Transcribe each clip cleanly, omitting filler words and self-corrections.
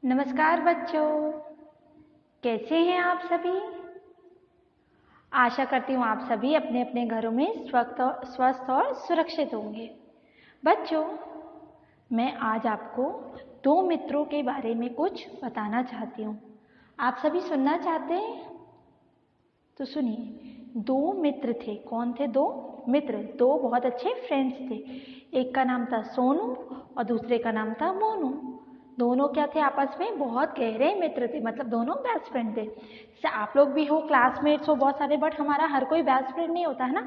नमस्कार बच्चों, कैसे हैं आप सभी। आशा करती हूँ आप सभी अपने अपने घरों में स्वस्थ और सुरक्षित होंगे। बच्चों, मैं आज आपको दो मित्रों के बारे में कुछ बताना चाहती हूँ। आप सभी सुनना चाहते हैं? तो सुनिए। दो मित्र थे। कौन थे? दो मित्र, दो बहुत अच्छे फ्रेंड्स थे। एक का नाम था सोनू और दूसरे का नाम था मोनू। दोनों क्या थे? आपस में बहुत गहरे मित्र थे, मतलब दोनों बेस्ट फ्रेंड थे। जैसे आप लोग भी हो, क्लासमेट्स हो बहुत सारे, बट हमारा हर कोई बेस्ट फ्रेंड नहीं होता है ना।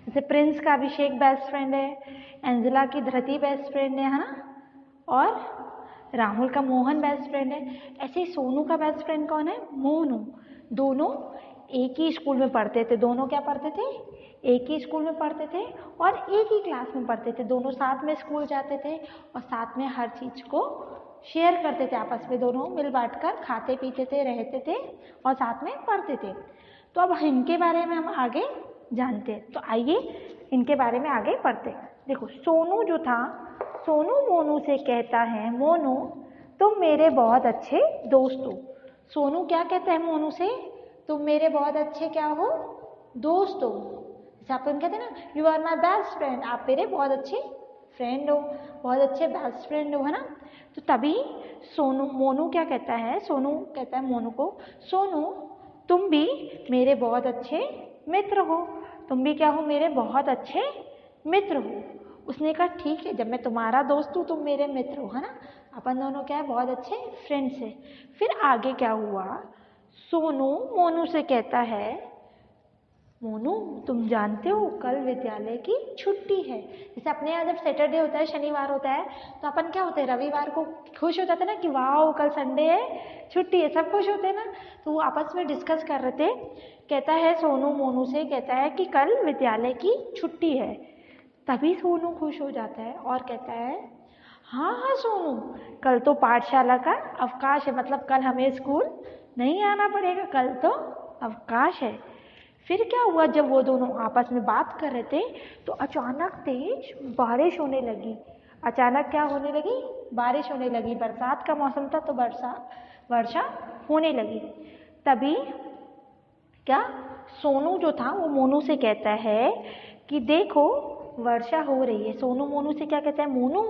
जैसे प्रिंस का अभिषेक बेस्ट फ्रेंड है, एंजेला की धृति बेस्ट फ्रेंड है ना, और राहुल का मोहन बेस्ट फ्रेंड है। ऐसे ही सोनू का बेस्ट फ्रेंड कौन है? मोनू। दोनों एक ही स्कूल में पढ़ते थे। दोनों क्या पढ़ते थे? एक ही स्कूल में पढ़ते थे और एक ही क्लास में पढ़ते थे। दोनों साथ में स्कूल जाते थे और साथ में हर चीज़ को शेयर करते थे आपस में। दोनों मिल बांट कर खाते पीते थे, रहते थे और साथ में पढ़ते थे। तो अब इनके बारे में हम आगे जानते हैं। तो आइए इनके बारे में आगे पढ़ते हैं। देखो, सोनू जो था, सोनू मोनू से कहता है, मोनू तुम मेरे बहुत अच्छे दोस्त हो। सोनू क्या कहता है मोनू से? तुम मेरे बहुत अच्छे क्या हो? दोस्त हो। जैसे अपन कहते हैं ना, you are my best friend, आप मेरे बहुत अच्छे फ्रेंड हो, बहुत अच्छे बेस्ट फ्रेंड हो, है ना। तो तभी मोनू क्या कहता है? सोनू कहता है मोनू को, सोनू तुम भी मेरे बहुत अच्छे मित्र हो। तुम भी क्या हो? मेरे बहुत अच्छे मित्र हो। उसने कहा ठीक है, जब मैं तुम्हारा दोस्त हूँ तुम मेरे मित्र हो, है ना। अपन दोनों क्या है? बहुत अच्छे फ्रेंड्स है। फिर आगे क्या हुआ? सोनू मोनू से कहता है, मोनू तुम जानते हो कल विद्यालय की छुट्टी है। जैसे अपने यहाँ जब सैटरडे होता है, शनिवार होता है, तो अपन क्या होते हैं? रविवार को खुश हो जाते हैं ना कि वाह कल संडे है, छुट्टी है, सब खुश होते हैं ना। तो वो आपस में डिस्कस कर रहे थे। कहता है सोनू मोनू से, कहता है कि कल विद्यालय की छुट्टी है। तभी सोनू खुश हो जाता है और कहता है, हाँ हाँ सोनू, कल तो पाठशाला का अवकाश है, मतलब कल हमें स्कूल नहीं आना पड़ेगा, कल तो अवकाश है। फिर क्या हुआ? जब वो दोनों आपस में बात कर रहे थे तो अचानक तेज बारिश होने लगी। अचानक क्या होने लगी? बारिश होने लगी। बरसात का मौसम था तो वर्षा होने लगी। तभी क्या सोनू जो था वो मोनू से कहता है कि देखो वर्षा हो रही है। सोनू मोनू से क्या कहता है? मोनू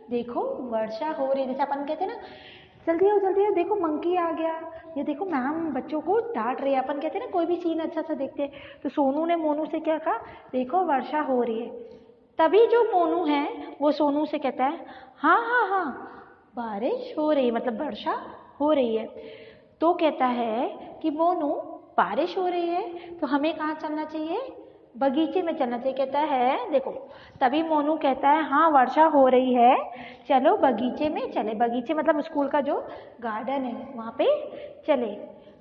देखो वर्षा हो रही है। जैसे अपन कहते हैं ना, जल्दी आओ देखो मंकी आ गया, ये देखो मैम बच्चों को डांट रही है। अपन कहते हैं ना कोई भी सीन अच्छा सा देखते हैं, तो सोनू ने मोनू से क्या कहा? देखो वर्षा हो रही है। तभी जो मोनू है वो सोनू से कहता है, हाँ हाँ हाँ बारिश हो रही है, मतलब वर्षा हो रही है। तो कहता है कि मोनू बारिश हो रही है तो हमें कहाँ चलना चाहिए? बगीचे में चलना चाहिए। कहता है देखो, तभी मोनू कहता है, हाँ वर्षा हो रही है, चलो बगीचे में चले। बगीचे मतलब स्कूल का जो गार्डन है वहाँ पे चले।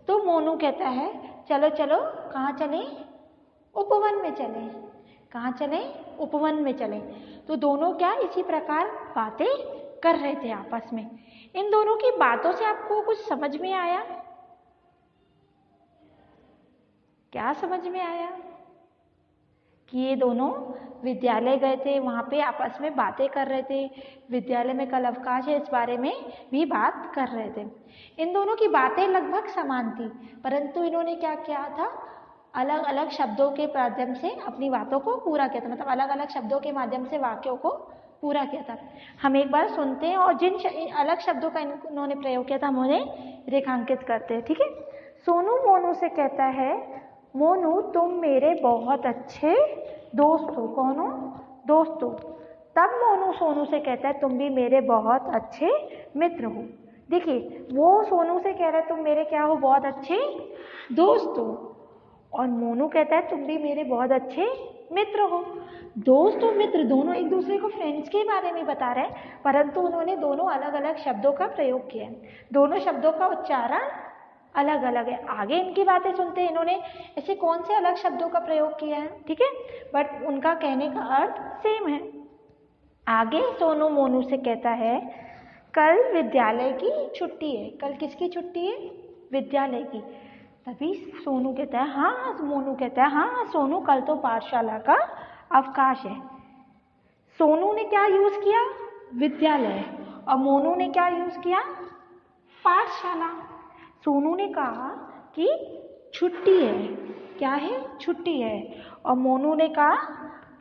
तो मोनू कहता है, चलो चलो कहाँ चलें? उपवन में चलें। कहाँ चलें? उपवन में चलें। तो दोनों क्या इसी प्रकार बातें कर रहे थे आपस में। इन दोनों की बातों से आपको कुछ समझ में आया? क्या समझ में आया? कि ये दोनों विद्यालय गए थे, वहाँ पे आपस में बातें कर रहे थे। विद्यालय में कल अवकाश है, इस बारे में भी बात कर रहे थे। इन दोनों की बातें लगभग समान थी, परंतु इन्होंने क्या किया था? अलग अलग शब्दों के माध्यम से अपनी बातों को पूरा किया था, मतलब अलग अलग शब्दों के माध्यम से वाक्यों को पूरा किया था। हम एक बार सुनते हैं और जिन अलग शब्दों का इन्होंने प्रयोग किया था हम उन्हें रेखांकित करते हैं, ठीक है। सोनू मोनू से कहता है, मोनू तुम मेरे बहुत अच्छे दोस्त हो। कौन हो? दोस्त हो। तब मोनू सोनू से कहता है, तुम भी मेरे बहुत अच्छे मित्र हो। देखिए, वो सोनू से कह रहा है तुम मेरे क्या हो? बहुत अच्छे दोस्त हो। और मोनू कहता है तुम भी मेरे बहुत अच्छे मित्र हो। दोस्त और मित्र दोनों एक दूसरे को फ्रेंड्स के बारे में बता रहे हैं, परंतु उन्होंने दोनों अलग अलग शब्दों का प्रयोग किया है। दोनों शब्दों का उच्चारण अलग अलग है। आगे इनकी बातें सुनते हैं, इन्होंने ऐसे कौन से अलग शब्दों का प्रयोग किया है, ठीक है, बट उनका कहने का अर्थ सेम है। आगे सोनू मोनू से कहता है, कल विद्यालय की छुट्टी है। कल किसकी छुट्टी है? विद्यालय की। तभी सोनू कहता है, हाँ मोनू कहता है, हाँ सोनू कल तो पाठशाला का अवकाश है। सोनू ने क्या यूज किया? विद्यालय। और मोनू ने क्या यूज किया? पाठशाला। सोनू ने कहा कि छुट्टी है। क्या है? छुट्टी है। और मोनू ने कहा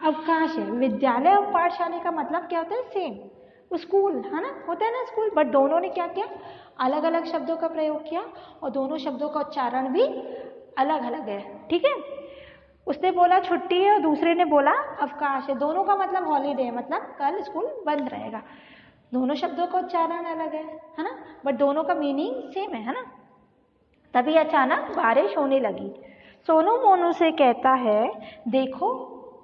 अवकाश है। विद्यालय और पाठशाला का मतलब क्या होता है? सेम, स्कूल है ना, होता है ना स्कूल, बट दोनों ने क्या किया? अलग अलग शब्दों का प्रयोग किया और दोनों शब्दों का उच्चारण भी अलग अलग है। ठीक है, उसने बोला छुट्टी है और दूसरे ने बोला अवकाश है। दोनों का मतलब हॉलीडे है, मतलब कल स्कूल बंद रहेगा। दोनों शब्दों का उच्चारण अलग है ना, बट दोनों का मीनिंग सेम है ना। तभी अचानक बारिश होने लगी। सोनू मोनू से कहता है देखो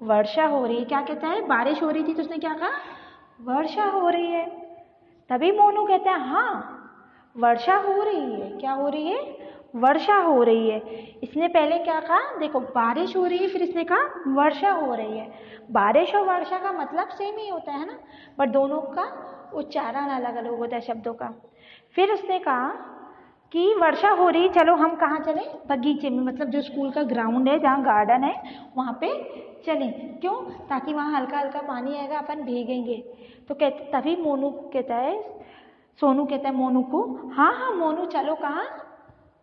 वर्षा हो रही है। क्या कहता है? बारिश हो रही थी तो उसने क्या कहा? वर्षा हो रही है। तभी मोनू कहता है हाँ वर्षा हो रही है। क्या हो रही है? वर्षा हो रही है। इसने पहले क्या कहा? देखो बारिश हो रही है, फिर इसने कहा वर्षा हो रही है। बारिश और वर्षा का मतलब सेम ही होता है ना, बट दोनों का उच्चारण अलग अलग होता है शब्दों का। फिर उसने कहा कि वर्षा हो रही, चलो हम कहाँ चलें? बगीचे में, मतलब जो स्कूल का ग्राउंड है, जहाँ गार्डन है, वहाँ पे चलें। क्यों? ताकि वहाँ हल्का हल्का पानी आएगा, अपन भीगेंगे। तो कहते, तभी मोनू कहता है, सोनू कहता है मोनू को, हाँ हाँ मोनू चलो। कहाँ?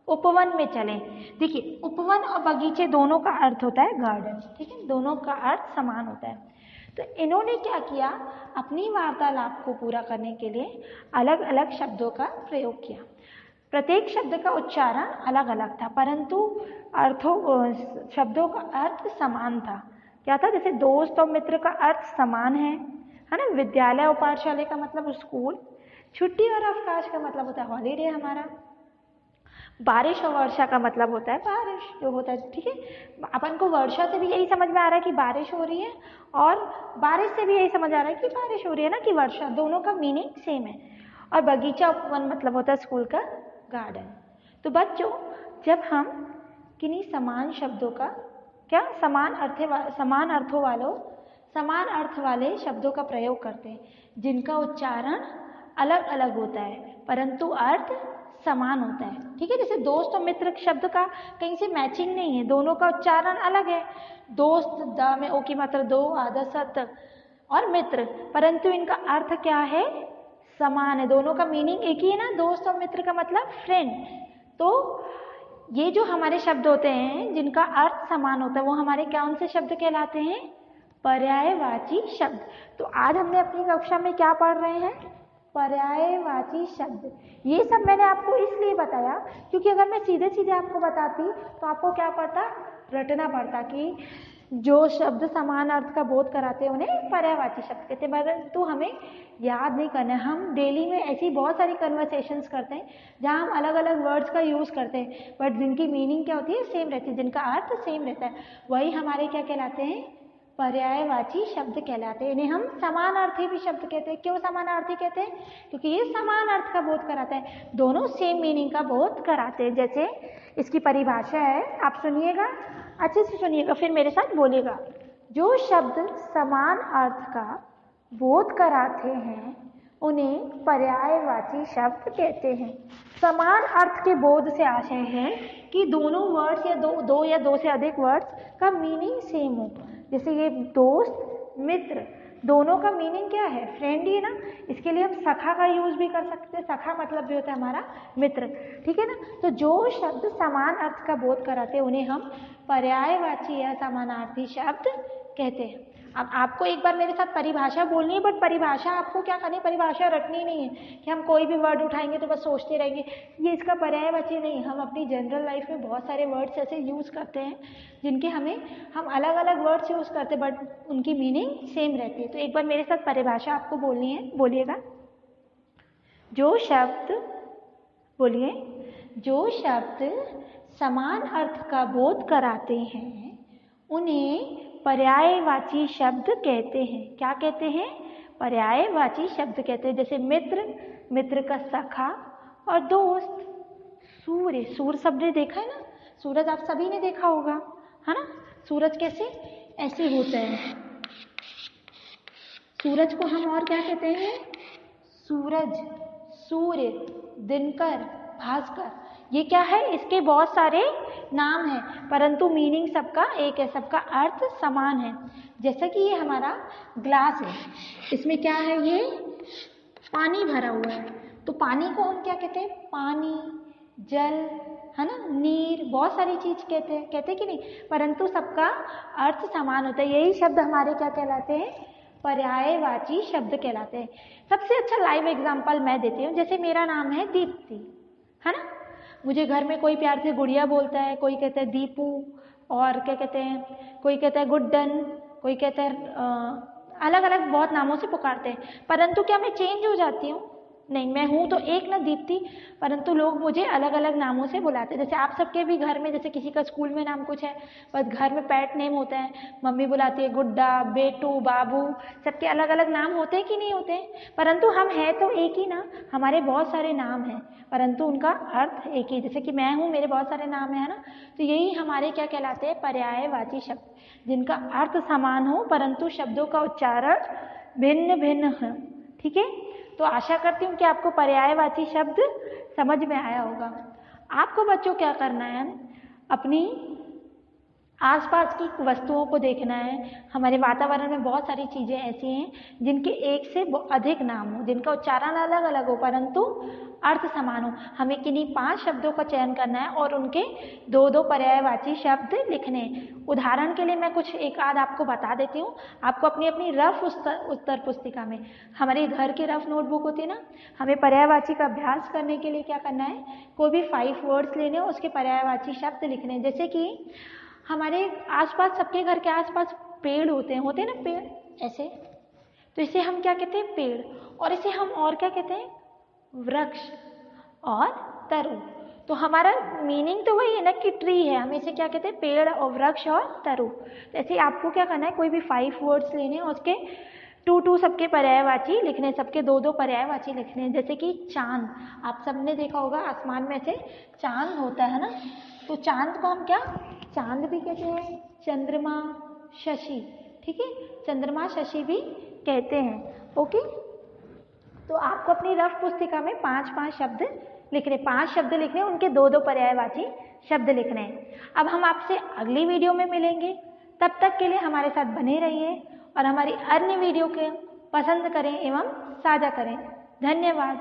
उपवन में चलें। देखिए उपवन और बगीचे दोनों का अर्थ होता है गार्डन। ठीक है, दोनों का अर्थ समान होता है। तो इन्होंने क्या किया? अपनी वार्तालाप को पूरा करने के लिए अलग अलग शब्दों का प्रयोग किया। प्रत्येक शब्द का उच्चारण अलग अलग था, परंतु शब्दों का अर्थ समान था। क्या था? जैसे दोस्त और मित्र का अर्थ समान है ना। विद्यालय और पाठशाला का मतलब स्कूल। छुट्टी और अवकाश का मतलब होता है हॉलीडे हमारा। बारिश और वर्षा का मतलब होता है बारिश जो होता है। ठीक है, अपन को वर्षा से भी यही समझ में आ रहा है कि बारिश हो रही है, और बारिश से भी यही समझ आ रहा है कि बारिश हो रही है ना, कि वर्षा। दोनों का मीनिंग सेम है। और बगीचा उपवन मतलब होता है स्कूल का गार्डन। तो बच्चों, जब हम किन्हीं समान शब्दों का क्या समान अर्थ वाले शब्दों का प्रयोग करते हैं, जिनका उच्चारण अलग अलग होता है परंतु अर्थ समान होता है। ठीक है, जैसे दोस्त और मित्र शब्द का कहीं से मैचिंग नहीं है, दोनों का उच्चारण अलग है। दोस्त द में ओ की मात्रा दो, आधा सत, और मित्र, परंतु इनका अर्थ क्या है? समान है। दोनों का मीनिंग एक ही है ना, दोस्त और मित्र का मतलब फ्रेंड। तो ये जो हमारे शब्द होते हैं जिनका अर्थ समान होता है, वो हमारे कौन से शब्द कहलाते हैं? पर्यायवाची शब्द। तो आज हमने अपनी कक्षा में क्या पढ़ रहे हैं? पर्यायवाची शब्द। ये सब मैंने आपको इसलिए बताया क्योंकि अगर मैं सीधे सीधे आपको बताती तो आपको क्या पड़ता? रटना पड़ता कि जो शब्द समान अर्थ का बोध कराते हैं उन्हें पर्यायवाची शब्द कहते हैं, परंतु हमें याद नहीं करना है। हम डेली में ऐसी बहुत सारी कन्वर्सेशंस करते हैं जहाँ हम अलग अलग वर्ड्स का यूज़ करते हैं, बट जिनकी मीनिंग क्या होती है? सेम रहती है, जिनका अर्थ सेम रहता है। वही हमारे क्या कहलाते हैं? पर्यायवाची शब्द कहलाते हैं। इन्हें हम समानार्थी भी शब्द कहते हैं। क्यों समानार्थी कहते हैं? क्योंकि ये समान अर्थ का बोध कराता है, दोनों सेम मीनिंग का बोध कराते हैं। जैसे इसकी परिभाषा है, आप सुनिएगा, अच्छे से सुनिएगा, फिर मेरे साथ बोलिएगा। जो शब्द समान अर्थ का बोध कराते हैं उन्हें पर्यायवाची शब्द कहते हैं। समान अर्थ के बोध से आशय है कि दोनों वर्ड्स या दो या दो से अधिक वर्ड्स का मीनिंग सेम हो। जैसे ये दोस्त, मित्र, दोनों का मीनिंग क्या है? फ्रेंड ही है ना। इसके लिए हम सखा का यूज भी कर सकते हैं। सखा मतलब भी होता है हमारा मित्र। ठीक है ना। तो जो शब्द समान अर्थ का बोध कराते हैं उन्हें हम पर्यायवाची या समानार्थी शब्द कहते हैं। अब आपको एक बार मेरे साथ परिभाषा बोलनी है, बट परिभाषा आपको क्या करनी है? परिभाषा रटनी नहीं है कि हम कोई भी वर्ड उठाएंगे तो बस सोचते रहेंगे ये इसका पर्यायवाची। नहीं, हम अपनी जनरल लाइफ में बहुत सारे वर्ड्स ऐसे यूज़ करते हैं जिनके हम अलग अलग वर्ड्स यूज़ करते हैं बट उनकी मीनिंग सेम रहती है। तो एक बार मेरे साथ परिभाषा आपको बोलनी है, बोलिएगा। जो शब्द, बोलिए, जो शब्द समान अर्थ का बोध कराते हैं उन्हें पर्यायवाची शब्द कहते हैं। क्या कहते हैं? पर्यायवाची शब्द कहते हैं। जैसे मित्र, मित्र का सखा, और दोस्त। सूर्य, सूर्य शब्द देखा है ना, सूरज आप सभी ने देखा होगा, है ना। सूरज कैसे? ऐसे होता है। सूरज को हम और क्या कहते हैं? सूरज, सूर्य, दिनकर, भास्कर। ये क्या है? इसके बहुत सारे नाम हैं परंतु मीनिंग सबका एक है, सबका अर्थ समान है। जैसा कि ये हमारा ग्लास है, इसमें क्या है? ये पानी भरा हुआ है। तो पानी को हम क्या कहते हैं? पानी, जल, है ना, नीर, बहुत सारी चीज कहते कि नहीं, परंतु सबका अर्थ समान होता है। यही शब्द हमारे क्या कहलाते हैं? पर्यायवाची शब्द कहलाते हैं। सबसे अच्छा लाइव एग्जांपल मैं देती हूँ। जैसे मेरा नाम है दीप्ति, है ना, मुझे घर में कोई प्यार से गुड़िया बोलता है, कोई कहता है दीपू, और क्या कहते हैं, कोई कहता है गुड्डन, कोई कहता है अलग अलग बहुत नामों से पुकारते हैं। परंतु क्या मैं चेंज हो जाती हूँ? नहीं, मैं हूँ तो एक ना दीप्ति, परंतु लोग मुझे अलग अलग नामों से बुलाते हैं। जैसे आप सबके भी घर में, जैसे किसी का स्कूल में नाम कुछ है, बस घर में पेट नेम होता है, मम्मी बुलाती है गुड्डा, बेटू, बाबू, सबके अलग अलग नाम होते हैं कि नहीं होते हैं? परंतु हम हैं तो एक ही ना, हमारे बहुत सारे नाम हैं, परंतु उनका अर्थ एक ही। जैसे कि मैं हूँ, मेरे बहुत सारे नाम है ना, तो यही हमारे क्या कहलाते हैं? पर्यायवाची शब्द, जिनका अर्थ समान हो परंतु शब्दों का उच्चारण भिन्न भिन्न है। ठीक है, तो आशा करती हूँ कि आपको पर्यायवाची शब्द समझ में आया होगा। आपको बच्चों क्या करना है? अपनी आसपास की वस्तुओं को देखना है। हमारे वातावरण में बहुत सारी चीज़ें ऐसी हैं जिनके एक से अधिक नाम हो, जिनका उच्चारण अलग अलग हो परंतु अर्थ समान हो। हमें किन्हीं 5 शब्दों का चयन करना है और उनके 2-2 पर्यायवाची शब्द लिखने हैं। उदाहरण के लिए मैं कुछ एक आध आपको बता देती हूँ। आपको अपनी अपनी रफ उत्तर पुस्तिका में, हमारे घर की रफ नोटबुक होती है ना, हमें पर्यायवाची का अभ्यास करने के लिए क्या करना है? कोई भी 5 वर्ड्स लेने, उसके पर्यायवाची शब्द लिखने। जैसे कि हमारे आसपास, सबके घर के आसपास पेड़ होते हैं ना, पेड़ ऐसे, तो इसे हम क्या कहते हैं? पेड़। और इसे हम और क्या कहते हैं? वृक्ष और तरु। तो हमारा मीनिंग तो वही है ना कि ट्री है, हम इसे क्या कहते हैं? पेड़ और वृक्ष और तरु। ऐसे आपको क्या करना है? कोई भी 5 वर्ड्स लेने, उसके 2-2 सबके पर्यायवाची लिखने, सबके 2-2 पर्यायवाची लिखने। जैसे कि चांद, आप सबने देखा होगा आसमान में से चांद होता है ना, तो चांद को हम क्या? चांद भी कहते हैं, चंद्रमा, शशि। ठीक है, चंद्रमा, शशि भी कहते हैं। ओके, तो आपको अपनी रफ पुस्तिका में 5-5 शब्द लिखने, 5 शब्द लिखने, उनके 2-2 पर्यायवाची शब्द लिखने हैं। अब हम आपसे अगली वीडियो में मिलेंगे, तब तक के लिए हमारे साथ बने रहिए और हमारी अन्य वीडियो के पसंद करें एवं साझा करें। धन्यवाद।